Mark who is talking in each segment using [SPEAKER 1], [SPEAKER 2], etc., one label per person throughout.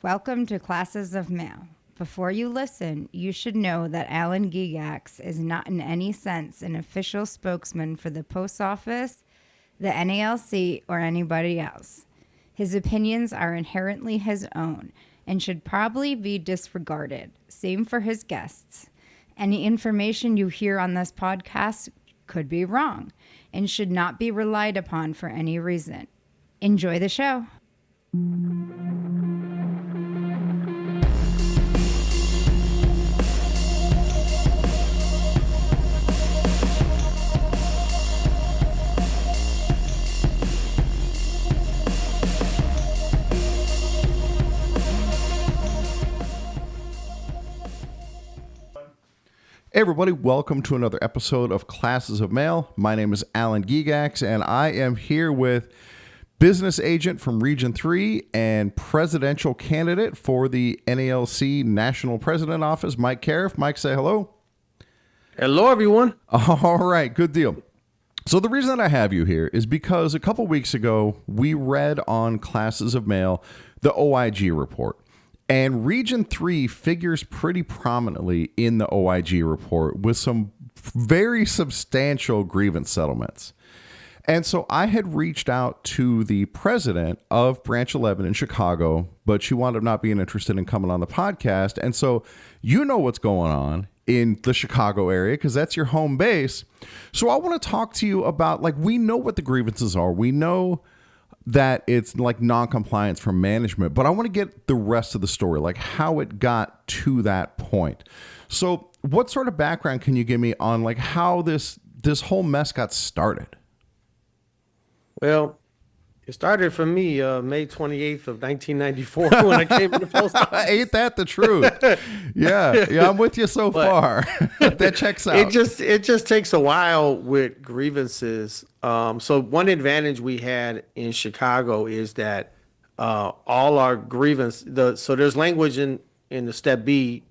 [SPEAKER 1] Welcome to Classes of Mail. Before you listen, you should know that Alan Gigax is not in any sense an official spokesman for the post office, the NALC, or anybody else. His opinions are inherently his own and should probably be disregarded. Same for his guests. Any information you hear on this podcast could be wrong and should not be relied upon for any reason. Enjoy the show.
[SPEAKER 2] Hey everybody, welcome to another episode of Classes of Mail. My name is Alan Gigax, and I am here with business agent from Region 3 and presidential candidate for the NALC National President Office, Mike Caref. Mike, say hello.
[SPEAKER 3] Hello, everyone.
[SPEAKER 2] All right, good deal. So the reason that I have you here is because a couple weeks ago, we read on Classes of Mail the OIG report. And Region 3 figures pretty prominently in the OIG report with some very substantial grievance settlements. And so I had reached out to the president of Branch 11 in Chicago, but she wound up not being interested in coming on the podcast. And so you know what's going on in the Chicago area because that's your home base. So I want to talk to you about, like, we know what the grievances are. We know that it's like non-compliance from management, but I want to get the rest of the story, like how it got to that point. So what sort of background can you give me on like how this whole mess got started?
[SPEAKER 3] Well, it started for me May 28th of 1994 when I came to the post office.
[SPEAKER 2] Ain't that the truth? Yeah, I'm with you so far. That checks out.
[SPEAKER 3] It just takes a while with grievances. So one advantage we had in Chicago is that all our so there's language in the Step B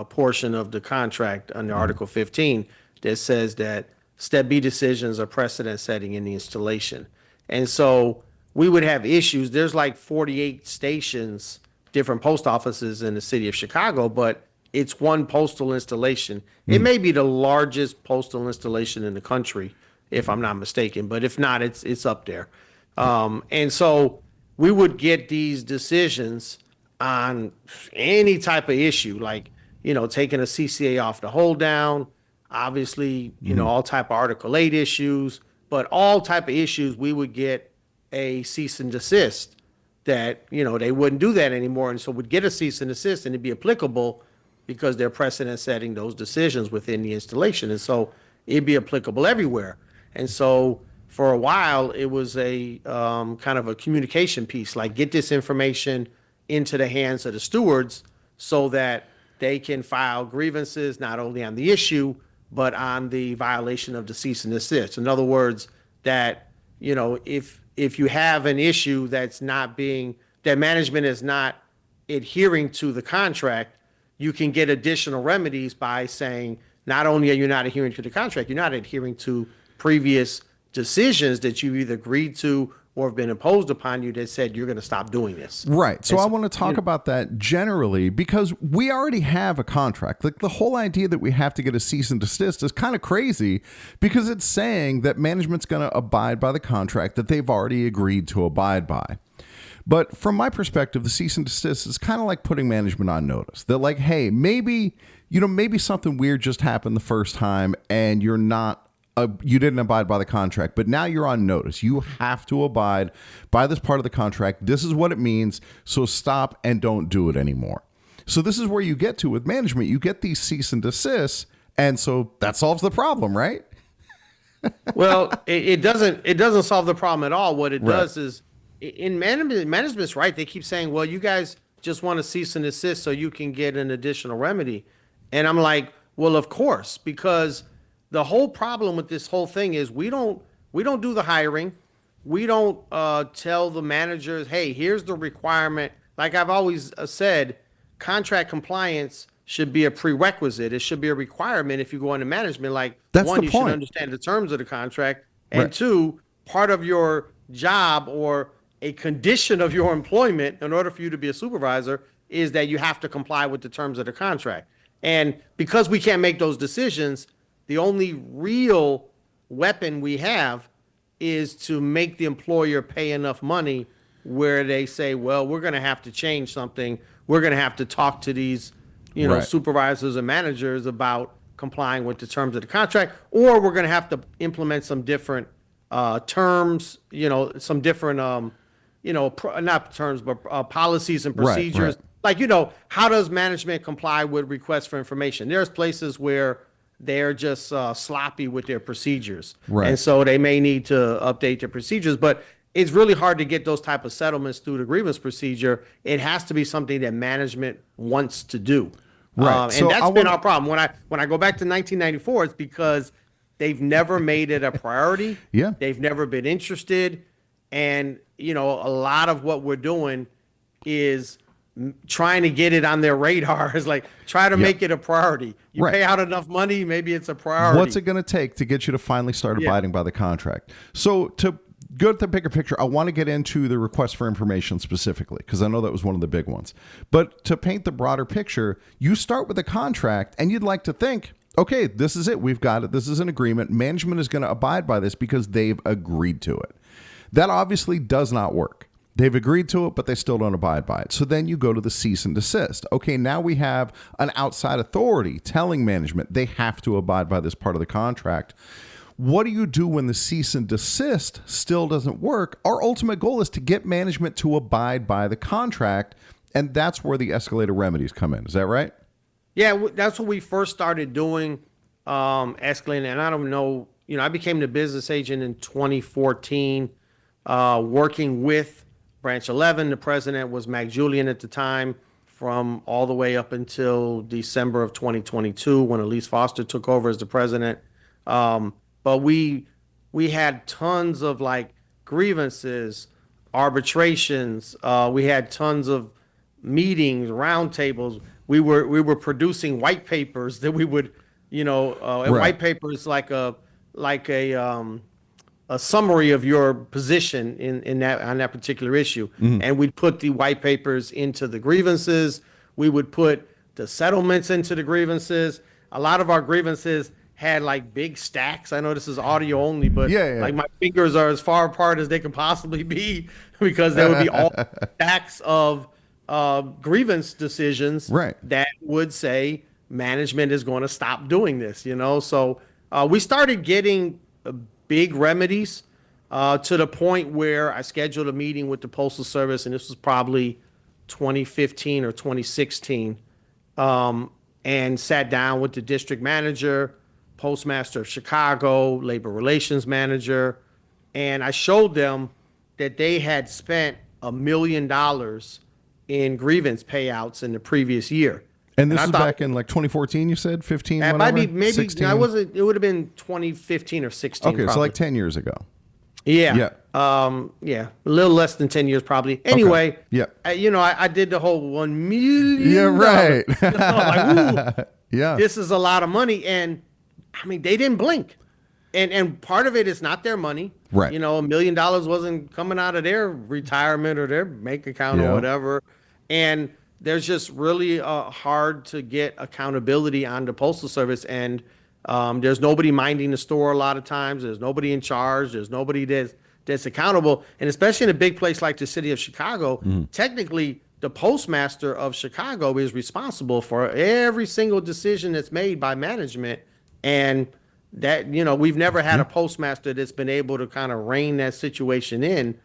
[SPEAKER 3] portion of the contract under Article 15 that says that Step B decisions are precedent setting in the installation. And so we would have issues. There's like 48 stations, different post offices in the city of Chicago, but it's one postal installation. It may be the largest postal installation in the country, if I'm not mistaken, but if not, it's up there. And so we would get these decisions on any type of issue, like, taking a CCA off the hold down, obviously, all type of Article 8 issues, but all type of issues, we would get a cease and desist that, they wouldn't do that anymore. And so we'd get a cease and desist and it'd be applicable because they're precedent setting those decisions within the installation. And so it'd be applicable everywhere. And so for a while, it was a kind of a communication piece, like get this information into the hands of the stewards so that they can file grievances, not only on the issue, but on the violation of the cease and desist. In other words, that, if you have an issue that management is not adhering to the contract, you can get additional remedies by saying, not only are you not adhering to the contract, you're not adhering to previous decisions that you've either agreed to or have been imposed upon you that said you're going to stop doing this.
[SPEAKER 2] Right. So I want to talk about that generally because we already have a contract. Like the whole idea that we have to get a cease and desist is kind of crazy because it's saying that management's going to abide by the contract that they've already agreed to abide by. But from my perspective, the cease and desist is kind of like putting management on notice that, like, hey, maybe something weird just happened the first time and you didn't abide by the contract, but now you're on notice. You have to abide by this part of the contract. This is what it means. So stop and don't do it anymore. So this is where you get to with management. You get these cease and desists. And so that solves the problem, right?
[SPEAKER 3] Well, it doesn't solve the problem at all. What it does is in management's right. They keep saying, well, you guys just want to cease and desist so you can get an additional remedy. And I'm like, well, of course, because the whole problem with this whole thing is we don't do the hiring. We don't tell the managers, hey, here's the requirement. Like I've always said, contract compliance should be a prerequisite. It should be a requirement if you go into management. Like,
[SPEAKER 2] that's
[SPEAKER 3] one,
[SPEAKER 2] the
[SPEAKER 3] you
[SPEAKER 2] point.
[SPEAKER 3] should understand the terms of the contract. And
[SPEAKER 2] Right.
[SPEAKER 3] two, part of your job or a condition of your employment in order for you to be a supervisor is that you have to comply with the terms of the contract. And because we can't make those decisions, the only real weapon we have is to make the employer pay enough money where they say, well, we're going to have to change something. We're going to have to talk to these,
[SPEAKER 2] Right.
[SPEAKER 3] supervisors and managers about complying with the terms of the contract, or we're going to have to implement some different terms, some different, not terms, but policies and
[SPEAKER 2] Right,
[SPEAKER 3] procedures.
[SPEAKER 2] right.
[SPEAKER 3] Like, how does management comply with requests for information? There's places where they're just sloppy with their procedures.
[SPEAKER 2] Right.
[SPEAKER 3] And so they may need to update their procedures, but it's really hard to get those type of settlements through the grievance procedure. It has to be something that management wants to do.
[SPEAKER 2] Right.
[SPEAKER 3] And
[SPEAKER 2] So
[SPEAKER 3] that's been our problem. When I go back to 1994, it's because they've never made it a priority.
[SPEAKER 2] Yeah.
[SPEAKER 3] They've never been interested. And, a lot of what we're doing is trying to get it on their radar. Is like, try to make it a priority. You
[SPEAKER 2] Right.
[SPEAKER 3] pay out enough money, maybe it's a priority.
[SPEAKER 2] What's it going to take to get you to finally start abiding by the contract? So to go to the bigger picture, I want to get into the request for information specifically, because I know that was one of the big ones. But to paint the broader picture, you start with a contract and you'd like to think, okay, this is it. We've got it. This is an agreement. Management is going to abide by this because they've agreed to it. That obviously does not work. They've agreed to it, but they still don't abide by it. So then you go to the cease and desist. Okay, now we have an outside authority telling management they have to abide by this part of the contract. What do you do when the cease and desist still doesn't work? Our ultimate goal is to get management to abide by the contract, and that's where the escalator remedies come in. Is that right?
[SPEAKER 3] Yeah, that's what we first started doing, escalating. And I don't know, I became the business agent in 2014, working with Branch 11. The president was Mac Julian at the time, from all the way up until December of 2022, when Elise Foster took over as the president. But we had tons of like grievances, arbitrations. We had tons of meetings, roundtables. We were producing white papers that we would, and
[SPEAKER 2] Right.
[SPEAKER 3] white papers like a summary of your position in that on that particular issue. And we'd put the white papers into the grievances. We would put the settlements into the grievances. A lot of our grievances had like big stacks. I know this is audio only, but
[SPEAKER 2] Yeah.
[SPEAKER 3] like my fingers are as far apart as they can possibly be, because there would be all stacks of grievance decisions
[SPEAKER 2] Right.
[SPEAKER 3] that would say management is going to stop doing this, So we started getting big remedies to the point where I scheduled a meeting with the Postal Service, and this was probably 2015 or 2016, and sat down with the district manager, postmaster of Chicago, labor relations manager, and I showed them that they had spent $1 million in grievance payouts in the previous year.
[SPEAKER 2] And this
[SPEAKER 3] I
[SPEAKER 2] is
[SPEAKER 3] thought-
[SPEAKER 2] back in like 2014, you said? 15?
[SPEAKER 3] It might
[SPEAKER 2] whatever?
[SPEAKER 3] be, maybe
[SPEAKER 2] 16?
[SPEAKER 3] I wasn't. It would have been 2015 or 16.
[SPEAKER 2] Okay, so
[SPEAKER 3] probably.
[SPEAKER 2] like 10 years ago.
[SPEAKER 3] Yeah. A little less than 10 years probably. Anyway,
[SPEAKER 2] Yeah.
[SPEAKER 3] I did the whole $1 million.
[SPEAKER 2] Yeah, right.
[SPEAKER 3] Like, ooh,
[SPEAKER 2] Yeah.
[SPEAKER 3] this is a lot of money. And I mean, they didn't blink. And part of it is not their money.
[SPEAKER 2] Right.
[SPEAKER 3] $1 million wasn't coming out of their retirement or their bank account
[SPEAKER 2] Yeah.
[SPEAKER 3] or whatever. And there's just really hard to get accountability on the Postal Service. And there's nobody minding the store a lot of times. There's nobody in charge. There's nobody that's accountable. And especially in a big place like the city of Chicago, technically the postmaster of Chicago is responsible for every single decision that's made by management. And that, we've never had a postmaster that's been able to kind of rein that situation in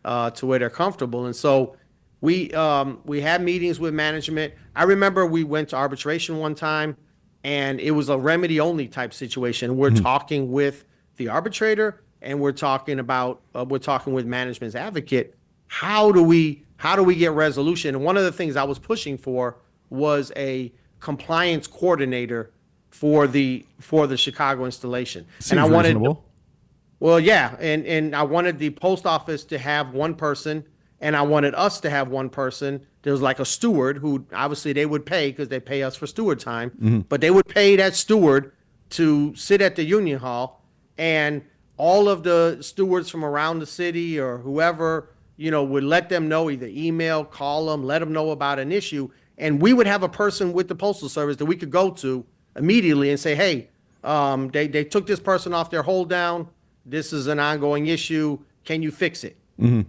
[SPEAKER 3] to where they're comfortable. And so we had meetings with management. I remember we went to arbitration one time, and it was a remedy only type situation. We're talking with the arbitrator, and we're talking with management's advocate. How do we get resolution? And one of the things I was pushing for was a compliance coordinator for the Chicago installation.
[SPEAKER 2] Seems
[SPEAKER 3] and I wanted
[SPEAKER 2] reasonable.
[SPEAKER 3] Well, yeah, and I wanted the post office to have one person, and I wanted us to have one person. There was like a steward who obviously they would pay because they pay us for steward time, but they would pay that steward to sit at the Union Hall, and all of the stewards from around the city or whoever, would let them know, either email, call them, let them know about an issue. And we would have a person with the Postal Service that we could go to immediately and say, hey, they took this person off their hold down. This is an ongoing issue. Can you fix it?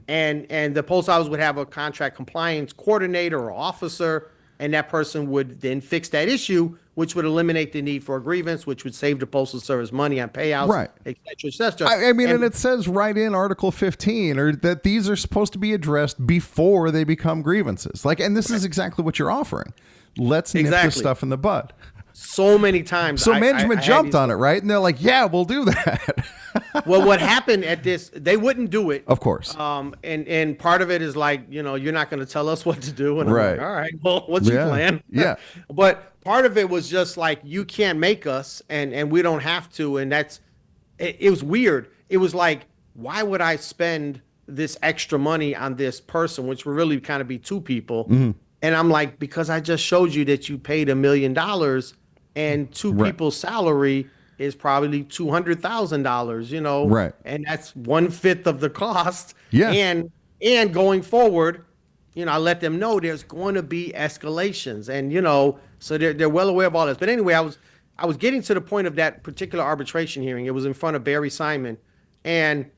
[SPEAKER 3] And the post office would have a contract compliance coordinator or officer, and that person would then fix that issue, which would eliminate the need for a grievance, which would save the Postal Service money on payouts,
[SPEAKER 2] right,
[SPEAKER 3] et cetera, et cetera.
[SPEAKER 2] I mean, and it says right in Article 15 or that these are supposed to be addressed before they become grievances. And this is exactly what you're offering. Let's nip this stuff in the bud.
[SPEAKER 3] So many times.
[SPEAKER 2] So management jumped on it, right? And they're like, yeah, we'll do that.
[SPEAKER 3] Well, what happened at this, they wouldn't do it.
[SPEAKER 2] Of course.
[SPEAKER 3] And part of it is you're not going to tell us what to do. And I'm
[SPEAKER 2] right.
[SPEAKER 3] like, all right, well, what's your plan?
[SPEAKER 2] Yeah.
[SPEAKER 3] But part of it was just you can't make us, and we don't have to. And it was weird. It was like, why would I spend this extra money on this person, which would really kind of be two people? Mm-hmm. And I'm like, because I just showed you that you paid $1 million and two people's salary is probably $200,000,
[SPEAKER 2] right? And
[SPEAKER 3] that's 1/5 of the cost.
[SPEAKER 2] Yeah.
[SPEAKER 3] And going forward, I let them know there's going to be escalations, and so they're well aware of all this. But anyway, I was getting to the point of that particular arbitration hearing. It was in front of Barry Simon, and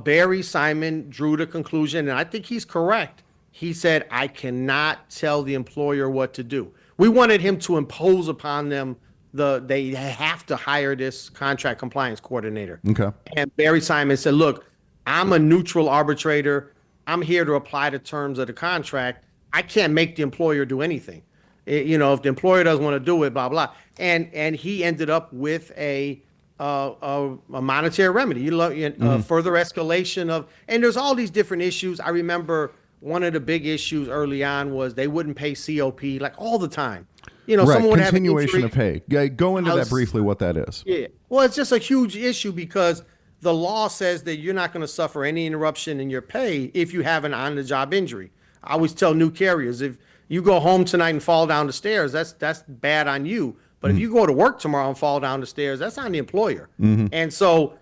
[SPEAKER 3] Barry Simon drew the conclusion, and I think he's correct. He said, I cannot tell the employer what to do. We wanted him to impose upon them they have to hire this contract compliance coordinator.
[SPEAKER 2] Okay.
[SPEAKER 3] And Barry Simon said, look, I'm a neutral arbitrator. I'm here to apply the terms of the contract. I can't make the employer do anything. If the employer doesn't want to do it, blah, blah. And he ended up with a monetary remedy, further escalation of, and there's all these different issues. I remember one of the big issues early on was they wouldn't pay COP all the time. Someone would have an
[SPEAKER 2] continuation
[SPEAKER 3] injury.
[SPEAKER 2] of pay. Go into that briefly, what that is.
[SPEAKER 3] Yeah. Well, it's just a huge issue because the law says that you're not going to suffer any interruption in your pay if you have an on-the-job injury. I always tell new carriers, if you go home tonight and fall down the stairs, that's bad on you. But if you go to work tomorrow and fall down the stairs, that's on the employer. Mm-hmm. And so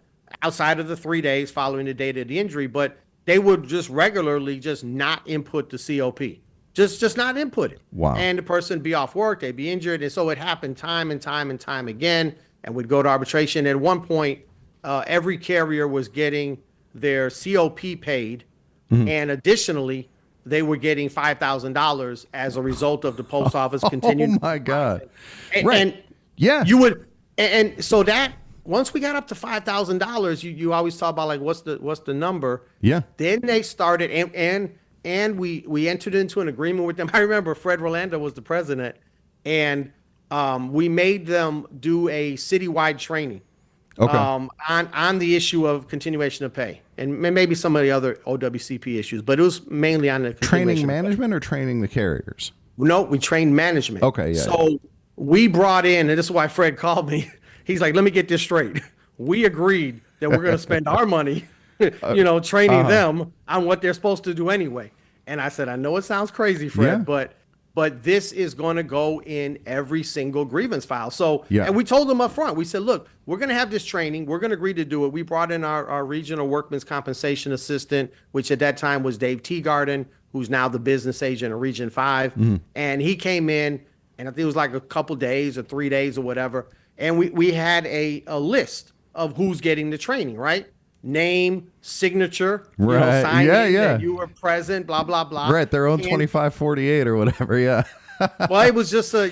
[SPEAKER 3] outside of the 3 days following the date of the injury, but they would just regularly just not input the COP. Just not input it.
[SPEAKER 2] Wow.
[SPEAKER 3] And the person would be off work, they'd be injured. And so it happened time and time again. And we'd go to arbitration. At one point, every carrier was getting their COP paid. Mm-hmm. And additionally, they were getting $5,000 as a result of the post office continuing.
[SPEAKER 2] Oh my God.
[SPEAKER 3] And,
[SPEAKER 2] right.
[SPEAKER 3] And
[SPEAKER 2] yeah.
[SPEAKER 3] You would, and so that once we got up to $5,000, you always talk about what's the number.
[SPEAKER 2] Yeah.
[SPEAKER 3] Then they started and we entered into an agreement with them. I remember Fred Rolando was the president, and we made them do a citywide training on the issue of continuation of pay and maybe some of the other OWCP issues, but it was mainly on the
[SPEAKER 2] training management or training the carriers.
[SPEAKER 3] No, we trained management.
[SPEAKER 2] Okay, yeah.
[SPEAKER 3] So we brought in, and this is why Fred called me. He's like, let me get this straight. We agreed that we're going to spend our money training them on what they're supposed to do anyway. And I said, I know it sounds crazy, Fred, but this is going to go in every single grievance file. So, and we told them up front, we said, look, we're going to have this training. We're going to agree to do it. We brought in our regional workman's compensation assistant, which at that time was Dave Teagarden, who's now the business agent of Region 5. Mm-hmm. And he came in, and I think it was a couple days or 3 days or whatever. And we had a list of who's getting the training, right? Name, signature, sign in that you were present, blah, blah, blah.
[SPEAKER 2] Right, their own 2548 or whatever, yeah.
[SPEAKER 3] Well, it was just they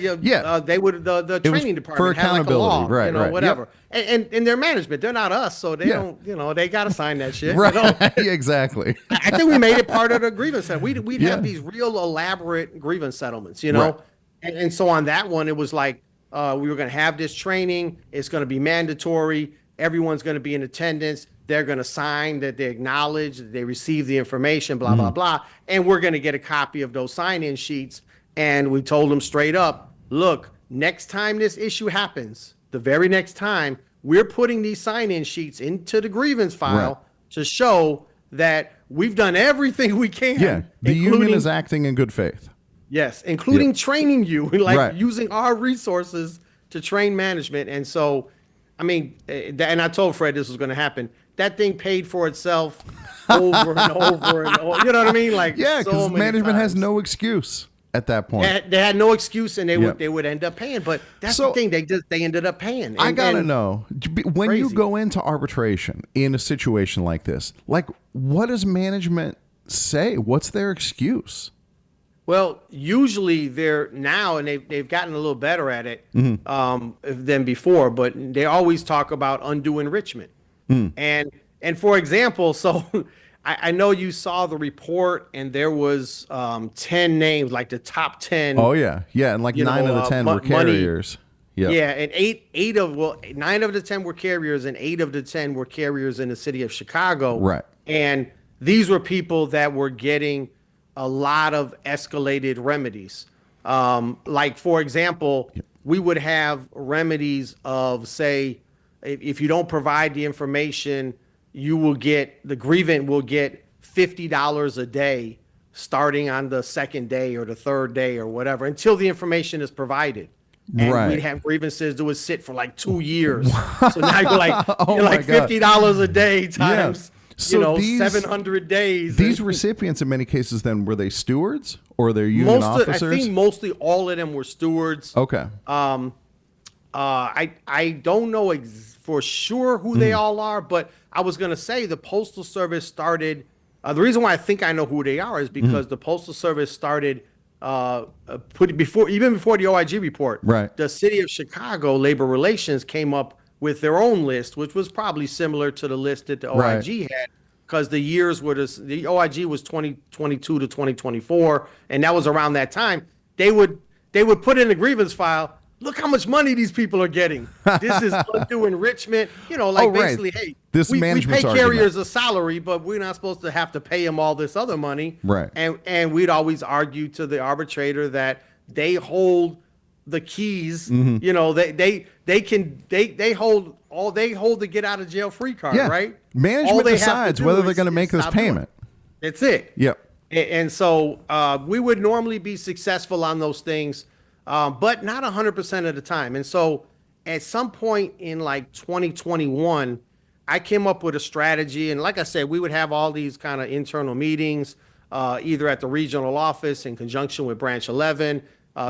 [SPEAKER 3] would the training department
[SPEAKER 2] for accountability,
[SPEAKER 3] had
[SPEAKER 2] right,
[SPEAKER 3] whatever. Yep. And their management, they're not us, so they don't, they got to sign that shit.
[SPEAKER 2] Right, exactly.
[SPEAKER 3] I think we made it part of the grievance settlement. We'd have these real elaborate grievance settlements,
[SPEAKER 2] Right.
[SPEAKER 3] And so on that one, it was like we were going to have this training. It's going to be mandatory. Everyone's going to be in attendance. They're going to sign that they acknowledge that they received the information, blah, blah, blah. And we're going to get a copy of those sign-in sheets. And we told them straight up, look, next time this issue happens, the very next time, we're putting these sign-in sheets into the grievance file to show that we've done everything we can.
[SPEAKER 2] Yeah, the union is acting in good faith.
[SPEAKER 3] Yes, including training you, using our resources to train management. And so, I mean, and I told Fred this was going to happen. that thing paid for itself over and over and over. You know what I mean? Like,
[SPEAKER 2] Yeah, because
[SPEAKER 3] so many
[SPEAKER 2] management has
[SPEAKER 3] times.
[SPEAKER 2] no excuse at that point.
[SPEAKER 3] They had no excuse, and
[SPEAKER 2] Yep.
[SPEAKER 3] they would end up paying. But that's
[SPEAKER 2] So-
[SPEAKER 3] the thing; they ended up paying.
[SPEAKER 2] I gotta
[SPEAKER 3] and
[SPEAKER 2] know, when you
[SPEAKER 3] crazy.
[SPEAKER 2] go into arbitration in a situation like this, like, what does management say? What's their excuse?
[SPEAKER 3] Well, usually they're now, and they've gotten a little better at it than before. But they always talk about undue enrichment, and for example, so I know you saw the report, and there was 10 names, like the top 10.
[SPEAKER 2] Oh yeah, yeah, and like
[SPEAKER 3] You
[SPEAKER 2] 9
[SPEAKER 3] know,
[SPEAKER 2] of the 10 were
[SPEAKER 3] money-
[SPEAKER 2] carriers. Yep.
[SPEAKER 3] Yeah, and 9 of the 10 were carriers, and 8 of the 10 were carriers in the city of Chicago.
[SPEAKER 2] Right.
[SPEAKER 3] And these were people that were getting a lot of escalated remedies. Like, for example, we would have remedies of, say, if you don't provide the information, the grievant will get $50 a day starting on the second day or the third day or whatever until the information is provided. And
[SPEAKER 2] Right.
[SPEAKER 3] we'd have grievances that would sit for like 2 years. So now you're like,
[SPEAKER 2] Oh
[SPEAKER 3] you're like
[SPEAKER 2] my God.
[SPEAKER 3] $50 a day times,
[SPEAKER 2] So these-
[SPEAKER 3] 700 days.
[SPEAKER 2] These
[SPEAKER 3] And
[SPEAKER 2] recipients, in many cases, then were they stewards or they're union officers?
[SPEAKER 3] I think mostly all of them were stewards.
[SPEAKER 2] Okay.
[SPEAKER 3] I don't know for sure who they all are, but I was going to say the Postal Service started. The reason why I think I know who they are is because the Postal Service started even before the OIG report.
[SPEAKER 2] Right.
[SPEAKER 3] The city of Chicago Labor Relations came up with their own list, which was probably similar to the list that the OIG had, because the years were the OIG was 2022 to 2024, and that was around that time. They would put in a grievance file. Look how much money these people are getting. This is undue enrichment.
[SPEAKER 2] right.
[SPEAKER 3] Basically, hey,
[SPEAKER 2] This
[SPEAKER 3] we pay
[SPEAKER 2] management's argument.
[SPEAKER 3] carriers a salary, but we're not supposed to have to pay them all this other money.
[SPEAKER 2] Right.
[SPEAKER 3] And we'd always argue to the arbitrator that they hold the keys.
[SPEAKER 2] Mm-hmm.
[SPEAKER 3] They hold the get out of jail free card,
[SPEAKER 2] Yeah.
[SPEAKER 3] right?
[SPEAKER 2] Management
[SPEAKER 3] All they have to
[SPEAKER 2] decides
[SPEAKER 3] do
[SPEAKER 2] whether they're
[SPEAKER 3] is-
[SPEAKER 2] going to make
[SPEAKER 3] is
[SPEAKER 2] this
[SPEAKER 3] stop doing it.
[SPEAKER 2] payment.
[SPEAKER 3] That's it.
[SPEAKER 2] Yep.
[SPEAKER 3] And so we would normally be successful on those things, but not 100% of the time. And so at some point in like 2021, I came up with a strategy. And like I said, we would have all these kind of internal meetings, either at the regional office in conjunction with Branch 11.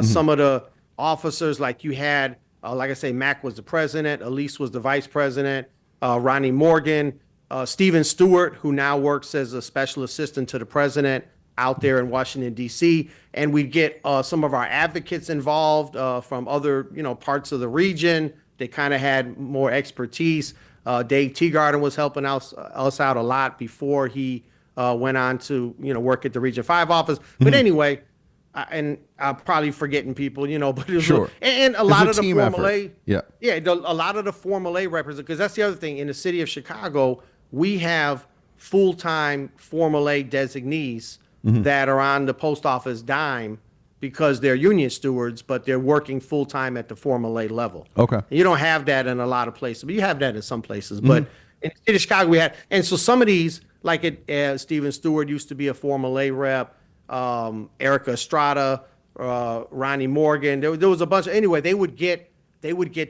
[SPEAKER 3] Some of the officers, like you had, like I say, Mac was the president, Elise was the vice president, Ronnie Morgan, Stephen Stewart, who now works as a special assistant to the president out there in Washington, D.C. And we'd get some of our advocates involved from other, parts of the region. They kind of had more expertise. Dave Teagarden was helping us out a lot before he went on to, work at the Region 5 office. But anyway, and I'm probably forgetting people, but it was
[SPEAKER 2] Sure.
[SPEAKER 3] And a
[SPEAKER 2] It's
[SPEAKER 3] lot
[SPEAKER 2] a
[SPEAKER 3] of the
[SPEAKER 2] team
[SPEAKER 3] Formal
[SPEAKER 2] effort.
[SPEAKER 3] A,
[SPEAKER 2] Yeah.
[SPEAKER 3] a lot of the Formal A represent, because that's the other thing in the city of Chicago, we have full-time Formal A designees that are on the post office dime because they're union stewards, but they're working full-time at the Formal A level.
[SPEAKER 2] Okay.
[SPEAKER 3] You don't have that in a lot of places, but you have that in some places. But in the city of Chicago, we had, and so some of these, like Stephen Stewart used to be a Formal A rep, Erica Estrada, Ronnie Morgan. There was a bunch. Anyway, they would get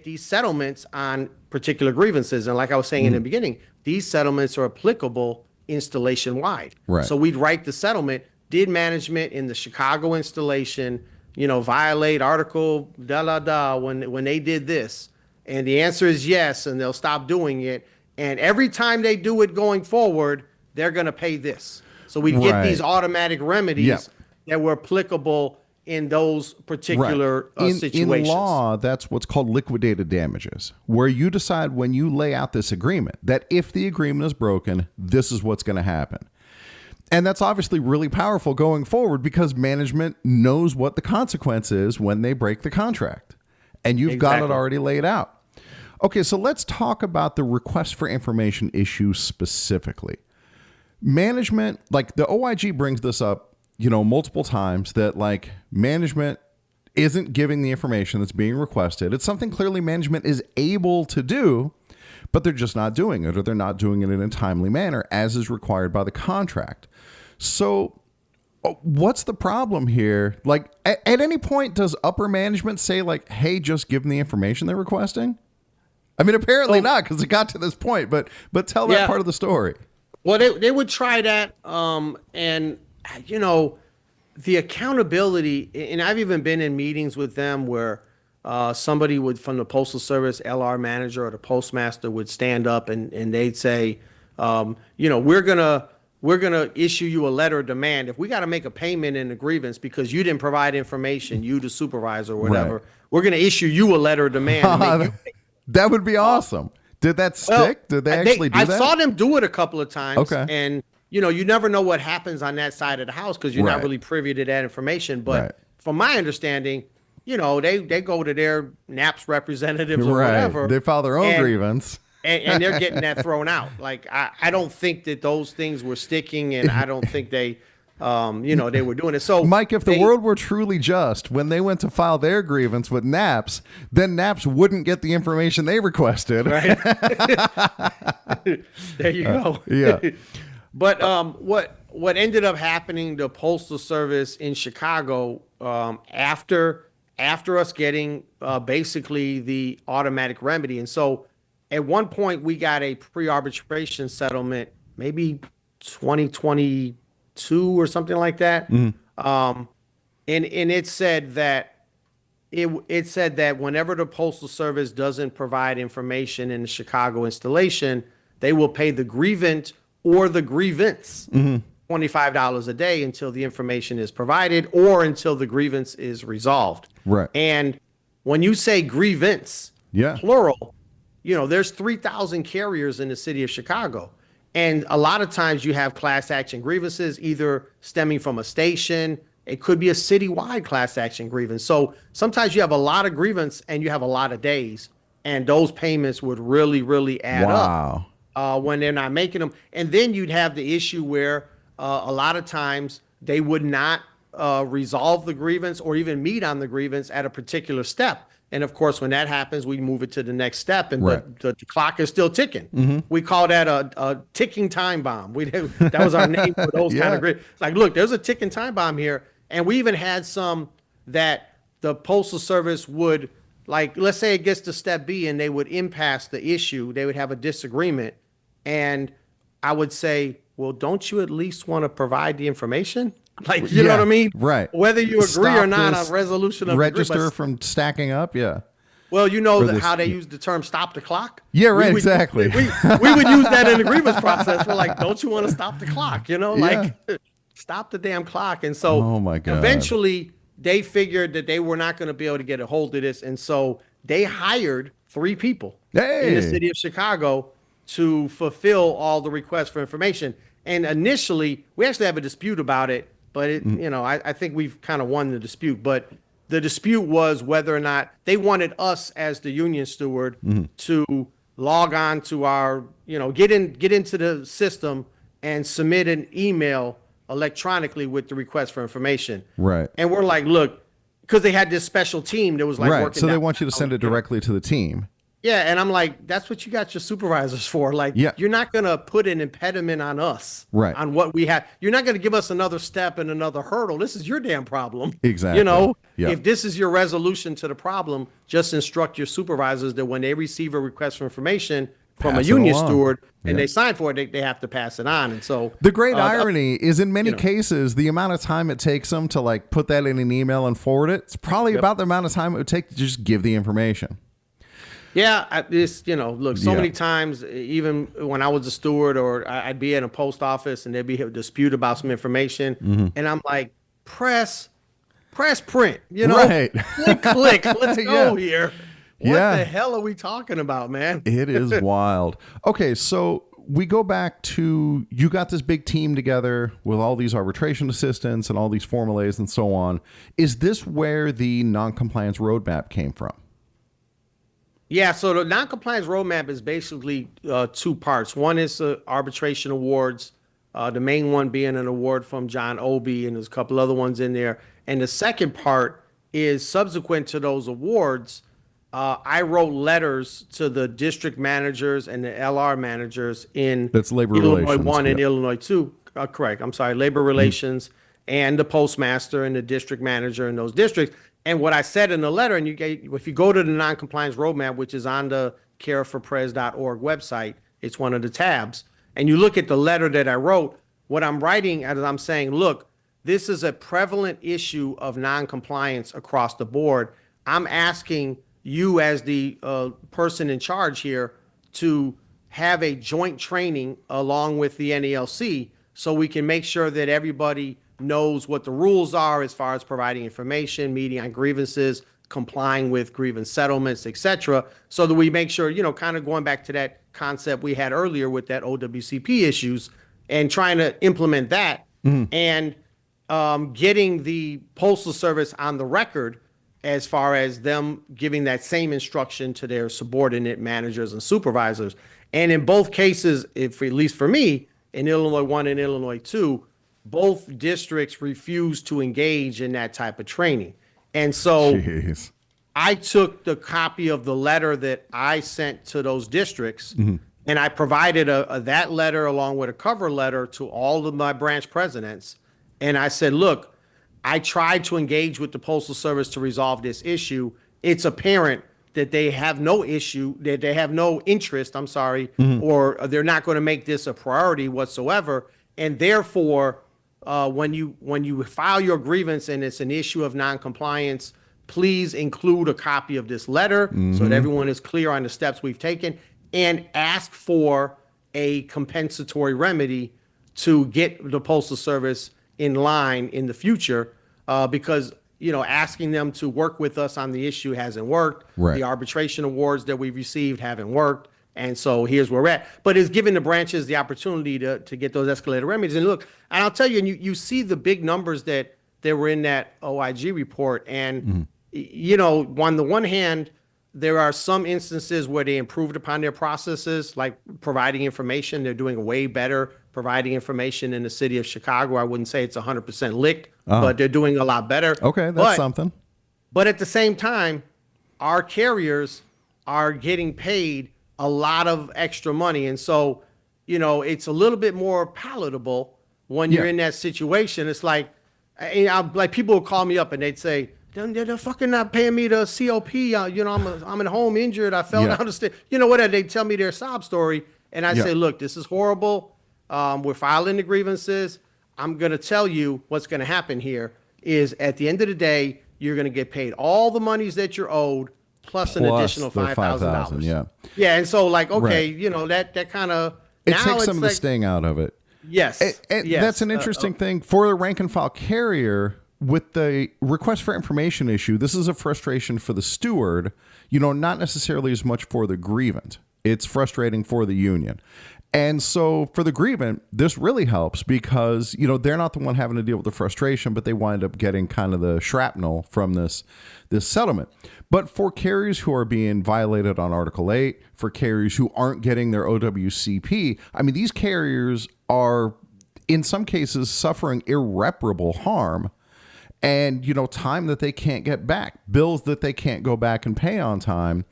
[SPEAKER 3] these settlements on particular grievances, and like I was saying in the beginning, these settlements are applicable installation wide.
[SPEAKER 2] Right.
[SPEAKER 3] So we'd write the settlement. Did management in the Chicago installation, violate Article when they did this? And the answer is yes, and they'll stop doing it. And every time they do it going forward, they're going to pay this. So we get
[SPEAKER 2] Right.
[SPEAKER 3] these automatic remedies
[SPEAKER 2] Yep.
[SPEAKER 3] that were applicable in those particular situations.
[SPEAKER 2] In law, that's what's called liquidated damages, where you decide when you lay out this agreement that if the agreement is broken, this is what's going to happen. And that's obviously really powerful going forward because management knows what the consequence is when they break the contract. And you've got it
[SPEAKER 3] Exactly.
[SPEAKER 2] already laid out. Okay, so let's talk about the request for information issue specifically. Management, like the OIG brings this up, multiple times that like management isn't giving the information that's being requested. It's something clearly management is able to do, but they're just not doing it, or they're not doing it in a timely manner as is required by the contract. So what's the problem here? Like at any point, does upper management say like, hey, just give them the information they're requesting? I mean, apparently
[SPEAKER 3] So-
[SPEAKER 2] not, because it got to this point. But tell that
[SPEAKER 3] Yeah.
[SPEAKER 2] part of the story.
[SPEAKER 3] Well, they would try that, and you know, the accountability. And I've even been in meetings with them where somebody would from the Postal Service LR manager or the postmaster would stand up and they'd say, you know, we're gonna issue you a letter of demand if we got to make a payment in the grievance because you didn't provide information, you the supervisor or whatever.
[SPEAKER 2] Right.
[SPEAKER 3] We're gonna issue you a letter of demand. And make you
[SPEAKER 2] That would be awesome. Did that
[SPEAKER 3] Well,
[SPEAKER 2] stick? Did they actually do
[SPEAKER 3] I
[SPEAKER 2] that?
[SPEAKER 3] saw them do it a couple of times.
[SPEAKER 2] Okay.
[SPEAKER 3] And, you know, you never know what happens on that side of the house because you're
[SPEAKER 2] Right.
[SPEAKER 3] not really privy to that information. But
[SPEAKER 2] Right.
[SPEAKER 3] from my understanding, you know, they go to their NAPS representatives or
[SPEAKER 2] Right.
[SPEAKER 3] whatever.
[SPEAKER 2] They file their own
[SPEAKER 3] and-
[SPEAKER 2] grievance.
[SPEAKER 3] and they're getting that thrown out. Like, I don't think that those things were sticking, and I don't think they, you know, they were doing it. So,
[SPEAKER 2] Mike, if the
[SPEAKER 3] they-
[SPEAKER 2] world were truly just, when they went to file their grievance with NAPS, then NAPS wouldn't get the information they requested.
[SPEAKER 3] Right. There you go.
[SPEAKER 2] Yeah.
[SPEAKER 3] But what ended up happening, the Postal Service in Chicago, after us getting basically the automatic remedy, and so at one point we got a pre-arbitration settlement, maybe 2022 or something like that, and it said that. It said that whenever the Postal Service doesn't provide information in the Chicago installation, they will pay the grievant or the grievance $25 a day until the information is provided or until the grievance is resolved.
[SPEAKER 2] Right.
[SPEAKER 3] And when you say grievance,
[SPEAKER 2] Yeah.
[SPEAKER 3] plural, you know, there's 3,000 carriers in the city of Chicago. And a lot of times you have class action grievances, either stemming from a station. It could be a citywide class action grievance. So sometimes you have a lot of grievance and you have a lot of days, and those payments would really, really add
[SPEAKER 2] Wow.
[SPEAKER 3] up when they're not making them. And then you'd have the issue where a lot of times they would not resolve the grievance or even meet on the grievance at a particular step. And of course, when that happens, we move it to the next step, and
[SPEAKER 2] Right.
[SPEAKER 3] the clock is still ticking. We call that a ticking time bomb. That was our name for those kind
[SPEAKER 2] Yeah.
[SPEAKER 3] of grievance. Like, look, there's a ticking time bomb here. And we even had some that the Postal Service would, like, let's say it gets to step B and they would impasse the issue. They would have a disagreement. And I would say, well, don't you at least want to provide the information? Like, you know
[SPEAKER 2] Yeah,
[SPEAKER 3] what I mean?
[SPEAKER 2] right.
[SPEAKER 3] Whether you agree
[SPEAKER 2] Stop
[SPEAKER 3] or not
[SPEAKER 2] this
[SPEAKER 3] on resolution of the
[SPEAKER 2] register
[SPEAKER 3] grievance.
[SPEAKER 2] from stacking up. Yeah.
[SPEAKER 3] Well, you know
[SPEAKER 2] this-
[SPEAKER 3] how they use the term "stop the clock."
[SPEAKER 2] Yeah, right,
[SPEAKER 3] We would-
[SPEAKER 2] exactly.
[SPEAKER 3] We would use that in the grievance process. We're like, don't you want to stop the clock? You know, like stop the damn clock. And so,
[SPEAKER 2] Oh, my God.
[SPEAKER 3] eventually, they figured that they were not going to be able to get a hold of this, and so they hired 3 people in
[SPEAKER 2] Hey.
[SPEAKER 3] the city of Chicago to fulfill all the requests for information. And initially, we actually have a dispute about it, but it, you know, I think we've kind of won the dispute. But the dispute was whether or not they wanted us as the union steward to log on to our, you know, get into the system and submit an email electronically with the request for information.
[SPEAKER 2] Right.
[SPEAKER 3] And we're like, look, because they had this special team that was like
[SPEAKER 2] Right.
[SPEAKER 3] working.
[SPEAKER 2] So they
[SPEAKER 3] that-
[SPEAKER 2] want you to send it directly to the team.
[SPEAKER 3] Yeah, and I'm like, that's what you got your supervisors for. Like,
[SPEAKER 2] Yeah.
[SPEAKER 3] you're not gonna put an impediment on us,
[SPEAKER 2] Right.
[SPEAKER 3] on what we have. You're not gonna give us another step and another hurdle. This is your damn problem.
[SPEAKER 2] Exactly.
[SPEAKER 3] You know,
[SPEAKER 2] Yeah.
[SPEAKER 3] if this is your resolution to the problem, just instruct your supervisors that when they receive a request for information from
[SPEAKER 2] Pass
[SPEAKER 3] a
[SPEAKER 2] it
[SPEAKER 3] union
[SPEAKER 2] along.
[SPEAKER 3] steward and
[SPEAKER 2] Yeah.
[SPEAKER 3] they sign for it, they have to pass it on. And so
[SPEAKER 2] The great irony is in many
[SPEAKER 3] you know.
[SPEAKER 2] cases, the amount of time it takes them to like put that in an email and forward it, it's probably about the amount of time it would take to just give the information.
[SPEAKER 3] Yeah, this, you know, look, so
[SPEAKER 2] Yeah.
[SPEAKER 3] many times, even when I was a steward or I'd be in a post office and there'd be a dispute about some information,
[SPEAKER 2] Mm-hmm.
[SPEAKER 3] and I'm like, press print, you know,
[SPEAKER 2] Right.
[SPEAKER 3] click, let's go
[SPEAKER 2] Yeah.
[SPEAKER 3] here. What
[SPEAKER 2] Yeah.
[SPEAKER 3] the hell are we talking about, man?
[SPEAKER 2] It is wild. Okay, so we go back to you got this big team together with all these arbitration assistants and all these formulae and so on. Is this where the non-compliance roadmap came from?
[SPEAKER 3] Yeah, so the non-compliance roadmap is basically 2 parts. One is arbitration awards, the main one being an award from John Obie, and there's a couple other ones in there. And the second part is subsequent to those awards, I wrote letters to the district managers and the LR managers in
[SPEAKER 2] That's labor
[SPEAKER 3] Illinois
[SPEAKER 2] relations,
[SPEAKER 3] 1 and
[SPEAKER 2] yeah.
[SPEAKER 3] Illinois 2. Correct. I'm sorry, labor relations and the postmaster and the district manager in those districts. And what I said in the letter, and if you go to the non-compliance roadmap, which is on the careforpres.org website. It's one of the tabs. And you look at the letter that I wrote, what I'm writing as I'm saying, look, this is a prevalent issue of noncompliance across the board. I'm asking you as the person in charge here to have a joint training along with the NALC so we can make sure that everybody knows what the rules are as far as providing information, meeting on grievances, complying with grievance settlements, etc. So that we make sure, kind of going back to that concept we had earlier with that OWCP issues and trying to implement that and getting the Postal Service on the record as far as them giving that same instruction to their subordinate managers and supervisors. And in both cases, if at least for me, in Illinois 1 and Illinois 2, both districts refused to engage in that type of training. And so
[SPEAKER 2] Jeez.
[SPEAKER 3] I took the copy of the letter that I sent to those districts and I provided that letter along with a cover letter to all of my branch presidents. And I said, look, I tried to engage with the Postal Service to resolve this issue. It's apparent that they have no issue, that they have no interest, or they're not going to make this a priority whatsoever. And therefore, when you file your grievance and it's an issue of noncompliance, please include a copy of this letter so that everyone is clear on the steps we've taken, and ask for a compensatory remedy to get the Postal Service in line in the future, because asking them to work with us on the issue hasn't worked.
[SPEAKER 2] Right.
[SPEAKER 3] The arbitration awards that we've received haven't worked. And so here's where we're at. But it's giving the branches the opportunity to get those escalated remedies. And look, and I'll tell you, and you see the big numbers that were in that OIG report. And, on the one hand, there are some instances where they improved upon their processes, like providing information. They're doing way better providing information in the city of Chicago. I wouldn't say it's 100% licked, but they're doing a lot better.
[SPEAKER 2] Okay, that's something.
[SPEAKER 3] But at the same time, our carriers are getting paid a lot of extra money. And so, it's a little bit more palatable when you're in that situation. It's like people will call me up and they'd say, they're fucking not paying me the COP. I'm at home injured. I fell down the stairs. They tell me their sob story. And I say, look, this is horrible. We're filing the grievances. I'm going to tell you what's going to happen here is at the end of the day, you're going to get paid all the monies that you're owed plus an additional $5,000.
[SPEAKER 2] Yeah.
[SPEAKER 3] Yeah. And so okay,
[SPEAKER 2] right.
[SPEAKER 3] that kind of,
[SPEAKER 2] it takes some of the sting out of it.
[SPEAKER 3] Yes.
[SPEAKER 2] Yes. That's an interesting thing for the rank and file carrier. With the request for information issue, this is a frustration for the steward, not necessarily as much for the grievant. It's frustrating for the union. And so for the grievant, this really helps because, they're not the one having to deal with the frustration, but they wind up getting kind of the shrapnel from this settlement. But for carriers who are being violated on Article 8, for carriers who aren't getting their OWCP, these carriers are, in some cases, suffering irreparable harm. And, time that they can't get back, bills that they can't go back and pay on time.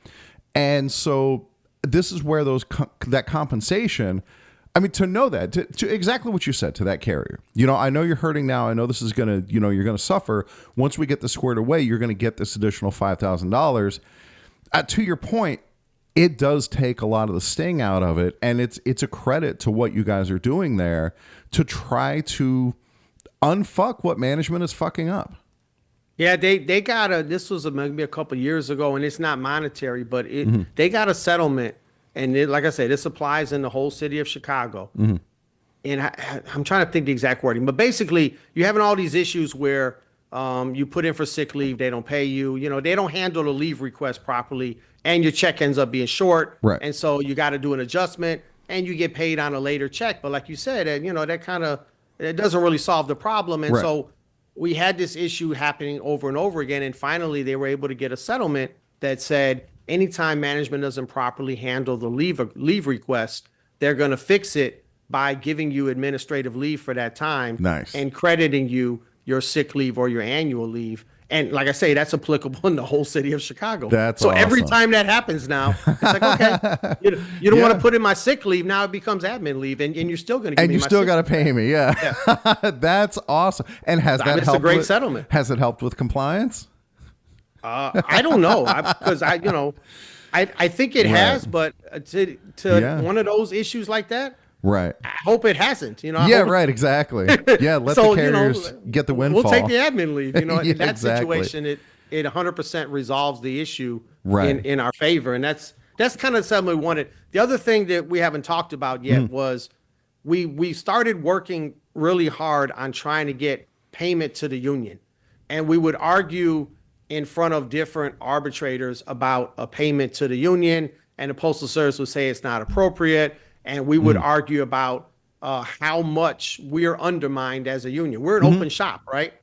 [SPEAKER 2] And so this is where that compensation, to know that, to exactly what you said to that carrier. I know you're hurting now. I know this is going to, you're going to suffer. Once we get this squared away, you're going to get this additional $5,000. To your point, it does take a lot of the sting out of it. And it's a credit to what you guys are doing there to try to unfuck what management is fucking up.
[SPEAKER 3] Yeah, they got this was maybe a couple years ago, and it's not monetary, but they got a settlement, and like I said, this applies in the whole city of Chicago. And I'm trying to think the exact wording, but basically, you're having all these issues where you put in for sick leave, they don't pay you, they don't handle the leave request properly, and your check ends up being short,
[SPEAKER 2] right?
[SPEAKER 3] And so you got to do an adjustment, and you get paid on a later check. But like you said, that kind of it doesn't really solve the problem. And so we had this issue happening over and over again. And finally, they were able to get a settlement that said anytime management doesn't properly handle the leave request, they're going to fix it by giving you administrative leave for that time.
[SPEAKER 2] Nice.
[SPEAKER 3] And crediting you your sick leave or your annual leave. And like I say, that's applicable in the whole city of Chicago.
[SPEAKER 2] That's
[SPEAKER 3] so
[SPEAKER 2] awesome. Every
[SPEAKER 3] time that happens now, it's like, okay, you don't want to put in my sick leave. Now it becomes admin leave, and you're still going to give me my sick leave. And you still got
[SPEAKER 2] to pay me. Yeah. That's awesome. And has that helped?
[SPEAKER 3] It's a great settlement.
[SPEAKER 2] Has it helped with compliance?
[SPEAKER 3] I don't know, because I think it has, but to
[SPEAKER 2] Yeah.
[SPEAKER 3] one of those issues like that,
[SPEAKER 2] Right.
[SPEAKER 3] I hope it hasn't. I
[SPEAKER 2] Yeah,
[SPEAKER 3] hope
[SPEAKER 2] right, exactly. Yeah, let
[SPEAKER 3] so,
[SPEAKER 2] the carriers get the
[SPEAKER 3] we'll take
[SPEAKER 2] windfall.
[SPEAKER 3] the admin leave.
[SPEAKER 2] Yeah,
[SPEAKER 3] In that
[SPEAKER 2] exactly.
[SPEAKER 3] situation, it 100% resolves the issue
[SPEAKER 2] Right.
[SPEAKER 3] in our favor, and that's kind of something we wanted. The other thing that we haven't talked about yet was we started working really hard on trying to get payment to the union, and we would argue in front of different arbitrators about a payment to the union, and the Postal Service would say it's not appropriate, and we would argue about how much we're undermined as a union. We're an open shop, right?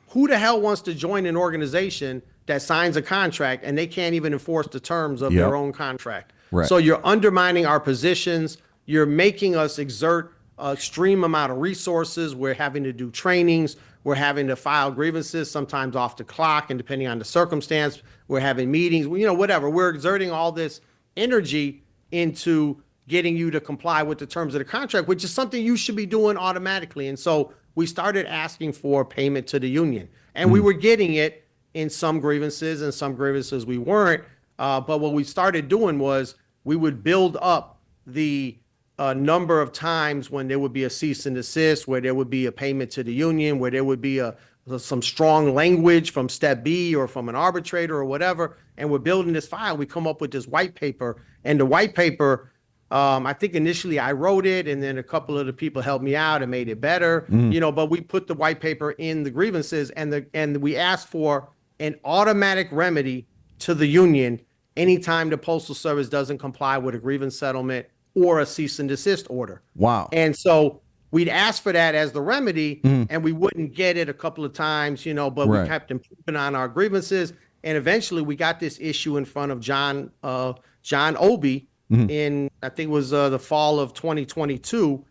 [SPEAKER 3] Who the hell wants to join an organization that signs a contract and they can't even enforce the terms of their own contract?
[SPEAKER 2] Right.
[SPEAKER 3] So you're undermining our positions. You're making us exert an extreme amount of resources. We're having to do trainings. We're having to file grievances, sometimes off the clock, and depending on the circumstance, we're having meetings, whatever. We're exerting all this energy into getting you to comply with the terms of the contract, which is something you should be doing automatically. And so we started asking for payment to the union, and we were getting it in some grievances, and some grievances we weren't. But what we started doing was we would build up the number of times when there would be a cease and desist, where there would be a payment to the union, where there would be some strong language from step B or from an arbitrator or whatever. And we're building this file. We come up with this white paper, and the white paper, I think initially I wrote it, and then a couple of the people helped me out and made it better, but we put the white paper in the grievances, and we asked for an automatic remedy to the union anytime the Postal Service doesn't comply with a grievance settlement or a cease and desist order.
[SPEAKER 2] Wow.
[SPEAKER 3] And so we'd ask for that as the remedy, and we wouldn't get it a couple of times, but we kept improving on our grievances. And eventually we got this issue in front of John Obie in, I think it was the fall of 2022.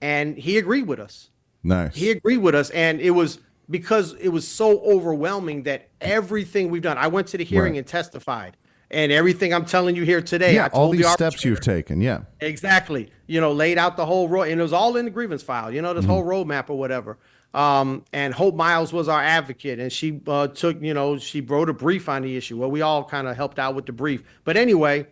[SPEAKER 3] And he agreed with us.
[SPEAKER 2] Nice.
[SPEAKER 3] He agreed with us. And it was because it was so overwhelming that everything we've done, I went to the hearing and testified. And everything I'm telling you here today, I told
[SPEAKER 2] all these
[SPEAKER 3] the
[SPEAKER 2] steps you've taken. Yeah.
[SPEAKER 3] Exactly. Laid out the whole road, and it was all in the grievance file, this whole roadmap or whatever. And Hope Miles was our advocate, and she she wrote a brief on the issue. Well, we all kind of helped out with the brief. But anyway,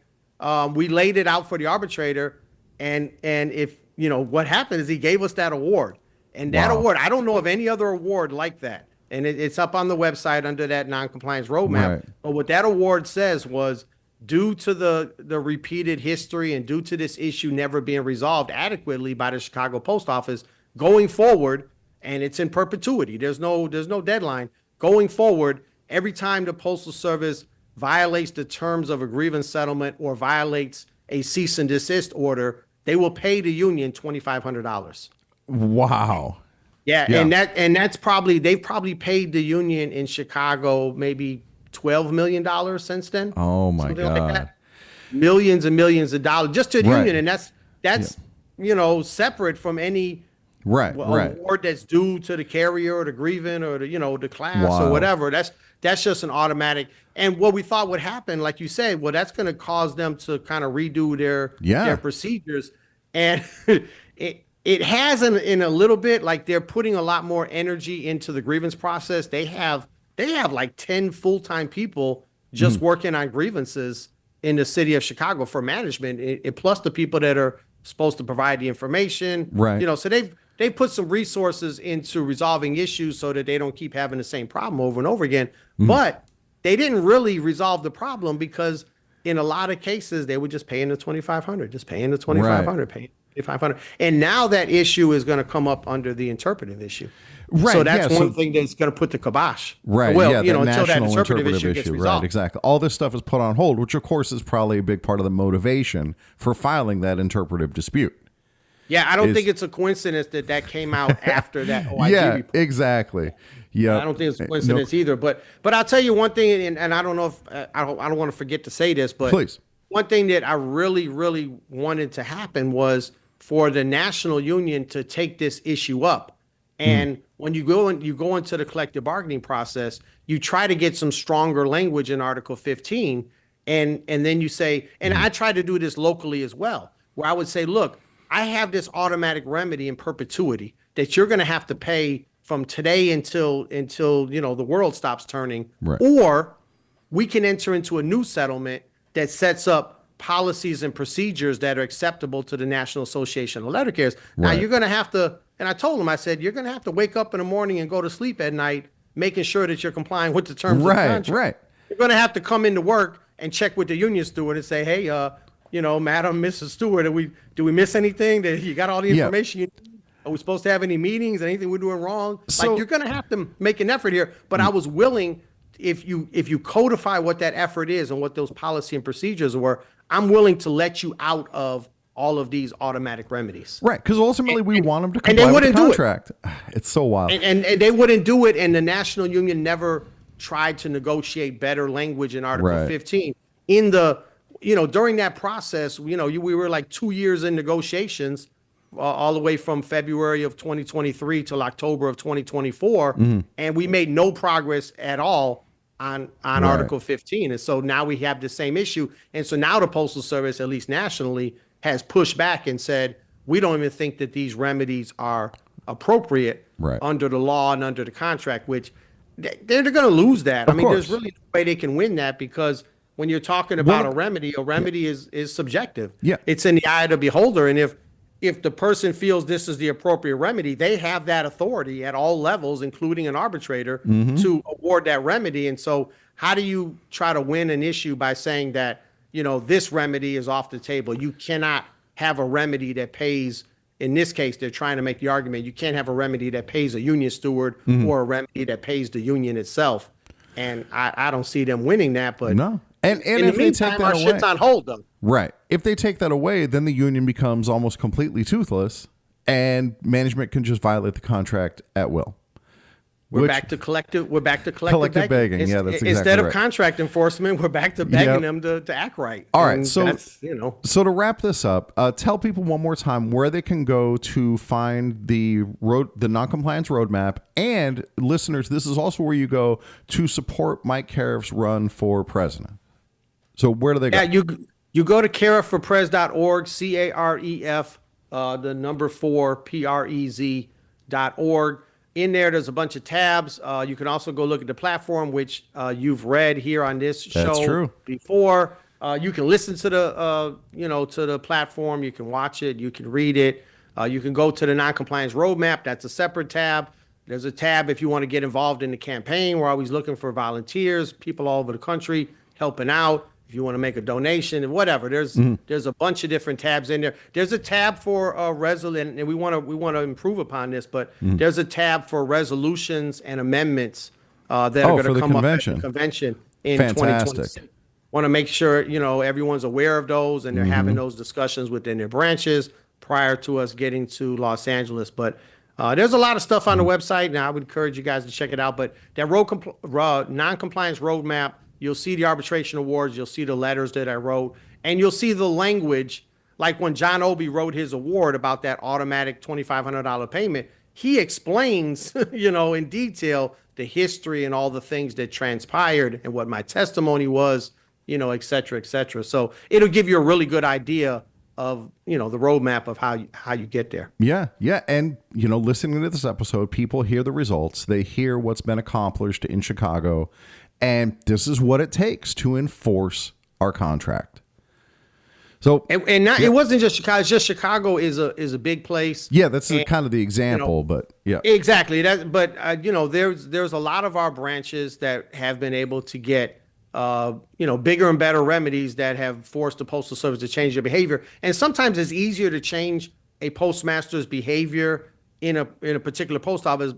[SPEAKER 3] we laid it out for the arbitrator, and if, what happened is he gave us that award. And that award, I don't know of any other award like that. And it's up on the website under that non-compliance roadmap.
[SPEAKER 2] Right.
[SPEAKER 3] But what that award says was, due to the repeated history and due to this issue never being resolved adequately by the Chicago Post Office, going forward, and it's in perpetuity, there's no deadline, going forward, every time the Postal Service violates the terms of a grievance settlement or violates a cease and desist order, they will pay the union $2,500.
[SPEAKER 2] Wow.
[SPEAKER 3] Yeah, and that's probably, they've probably paid the union in Chicago maybe $12 million since then.
[SPEAKER 2] Oh my
[SPEAKER 3] Something
[SPEAKER 2] God.
[SPEAKER 3] like that. Millions and millions of dollars just to the union, and that's separate from any award that's due to the carrier or the grievant or the class or whatever. That's just an automatic. And what we thought would happen, like you said, well, that's going to cause them to kind of redo their procedures, and it has in a little bit. Like, they're putting a lot more energy into the grievance process. They have like 10 full-time people just working on grievances in the city of Chicago for management, plus the people that are supposed to provide the information.
[SPEAKER 2] Right.
[SPEAKER 3] So they've put some resources into resolving issues so that they don't keep having the same problem over and over again. But they didn't really resolve the problem, because in a lot of cases they were just paying the $2,500, just paying the $2,500, paying $2,500. And now that issue is going to come up under the interpretive issue.
[SPEAKER 2] Right.
[SPEAKER 3] So that's one thing that's going to put the kibosh.
[SPEAKER 2] Right.
[SPEAKER 3] Well,
[SPEAKER 2] Until
[SPEAKER 3] that
[SPEAKER 2] that
[SPEAKER 3] interpretive issue gets resolved.
[SPEAKER 2] Right. Exactly. All this stuff is put on hold, which of course is probably a big part of the motivation for filing that interpretive dispute.
[SPEAKER 3] Yeah, I don't think it's a coincidence that came out after that OIG report.
[SPEAKER 2] Exactly. Yeah,
[SPEAKER 3] I don't think it's a coincidence either. But I'll tell you one thing, and I don't know if I don't want to forget to say this, but
[SPEAKER 2] please.
[SPEAKER 3] One thing that I really, really wanted to happen was for the national union to take this issue up. And when you go into the collective bargaining process, you try to get some stronger language in Article 15, and then you say, and I try to do this locally as well, where I would say, look, I have this automatic remedy in perpetuity that you're going to have to pay from today until the world stops turning,
[SPEAKER 2] right.
[SPEAKER 3] we can enter into a new settlement that sets up policies and procedures that are acceptable to the National Association of Letter Carriers. Now,
[SPEAKER 2] Right.
[SPEAKER 3] you're going to have to, and I told him, I said, you're going to have to wake up in the morning and go to sleep at night, making sure that you're complying with the terms of the
[SPEAKER 2] Right,
[SPEAKER 3] contract.
[SPEAKER 2] right.
[SPEAKER 3] You're going to have to come into work and check with the union steward and say, hey, Madam, Mrs. Stewart, do we miss anything? That you got all the
[SPEAKER 2] Yeah.
[SPEAKER 3] information you need? Are we supposed to have any meetings? Anything we're doing wrong?
[SPEAKER 2] So-
[SPEAKER 3] Like, you're going to have to make an effort here. But I was willing, if you codify what that effort is and what those policy and procedures were, I'm willing to let you out of all of these automatic remedies.
[SPEAKER 2] Right, because ultimately we want them to
[SPEAKER 3] and they
[SPEAKER 2] comply with the
[SPEAKER 3] wouldn't do it.
[SPEAKER 2] contract. It's so wild.
[SPEAKER 3] And they wouldn't do it, and the National Union never tried to negotiate better language in Article
[SPEAKER 2] Right.
[SPEAKER 3] 15. In the, during that process, we were like 2 years in negotiations, all the way from February of 2023 till October of 2024, and we made no progress at all on Article 15. And so now we have the same issue. And so now the Postal Service, at least nationally, has pushed back and said, we don't even think that these remedies are appropriate
[SPEAKER 2] Right.
[SPEAKER 3] under the law and under the contract, which they're going to lose that. I mean,
[SPEAKER 2] course.
[SPEAKER 3] there's really no way they can win that, because when you're talking about a remedy is subjective.
[SPEAKER 2] Yeah.
[SPEAKER 3] It's in the eye of the beholder. And if the person feels this is the appropriate remedy, they have that authority at all levels, including an arbitrator, to award that remedy. And so how do you try to win an issue by saying that, this remedy is off the table? You cannot have a remedy that pays. In this case, they're trying to make the argument you can't have a remedy that pays a union steward or a remedy that pays the union itself. And I don't see them winning that. But
[SPEAKER 2] No. And
[SPEAKER 3] in
[SPEAKER 2] if
[SPEAKER 3] the
[SPEAKER 2] they take
[SPEAKER 3] meantime,
[SPEAKER 2] that
[SPEAKER 3] our
[SPEAKER 2] away,
[SPEAKER 3] shit's on hold, though.
[SPEAKER 2] right. If they take that away, then the union becomes almost completely toothless, and management can just violate the contract at will.
[SPEAKER 3] We're
[SPEAKER 2] Which-
[SPEAKER 3] back to collective
[SPEAKER 2] Collective begging. Yeah, that's exactly
[SPEAKER 3] Instead of
[SPEAKER 2] right.
[SPEAKER 3] contract enforcement, we're back to begging
[SPEAKER 2] Yep.
[SPEAKER 3] them to act right.
[SPEAKER 2] All right,
[SPEAKER 3] And
[SPEAKER 2] so-
[SPEAKER 3] that's,
[SPEAKER 2] So to wrap this up, tell people one more time where they can go to find the non-compliance roadmap, and listeners, this is also where you go to support Mike Caref's run for president. So where do they go?
[SPEAKER 3] Yeah, you go to carefforprez.org, CAREF, the number 4, PREZ.org. In there's a bunch of tabs. You can also go look at the platform, which you've read here on this show
[SPEAKER 2] That's true.
[SPEAKER 3] before. You can listen to the platform. You can watch it. You can read it. You can go to the non-compliance roadmap. That's a separate tab. There's a tab if you want to get involved in the campaign. We're always looking for volunteers, people all over the country helping out. If you want to make a donation and whatever, there's a bunch of different tabs in there. There's a tab for resolution, and we want to improve upon this, but there's a tab for resolutions and amendments that are going
[SPEAKER 2] for
[SPEAKER 3] to
[SPEAKER 2] the
[SPEAKER 3] come
[SPEAKER 2] convention.
[SPEAKER 3] up at the convention in
[SPEAKER 2] Fantastic.
[SPEAKER 3] 2026. Want to make sure everyone's aware of those, and they're having those discussions within their branches prior to us getting to Los Angeles. But there's a lot of stuff on the website, and I would encourage you guys to check it out. But that non-compliance roadmap, you'll see the arbitration awards, you'll see the letters that I wrote, and you'll see the language. Like when John Obie wrote his award about that automatic $2,500 payment, he explains, in detail the history and all the things that transpired and what my testimony was, et cetera, et cetera. So it'll give you a really good idea of, the roadmap of how you get there.
[SPEAKER 2] Yeah, yeah. And, listening to this episode, people hear the results. They hear what's been accomplished in Chicago. And this is what it takes to enforce our contract. So,
[SPEAKER 3] And not, it wasn't just Chicago. It's just Chicago is a big place.
[SPEAKER 2] yeah, that's kind of the example, but yeah.
[SPEAKER 3] Exactly. But there's a lot of our branches that have been able to get bigger and better remedies that have forced the Postal Service to change their behavior. And sometimes it's easier to change a postmaster's behavior in a particular post office.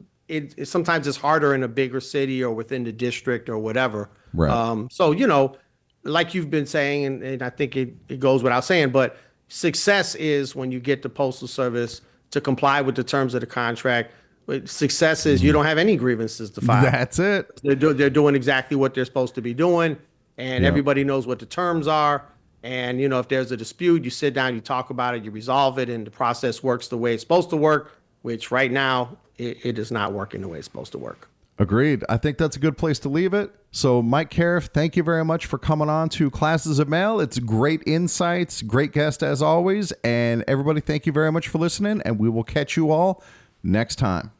[SPEAKER 3] Sometimes it's harder in a bigger city or within the district or whatever.
[SPEAKER 2] Right.
[SPEAKER 3] So like you've been saying, and I think it goes without saying, but success is when you get the Postal Service to comply with the terms of the contract. But success is you don't have any grievances to file.
[SPEAKER 2] That's it.
[SPEAKER 3] They're doing exactly what they're supposed to be doing, and everybody knows what the terms are. And if there's a dispute, you sit down, you talk about it, you resolve it, and the process works the way it's supposed to work. Which right now it is not working the way it's supposed to work.
[SPEAKER 2] Agreed. I think that's a good place to leave it. So, Mike Caref, thank you very much for coming on to Classes of Mail. It's great insights, great guest as always. And everybody, thank you very much for listening, and we will catch you all next time.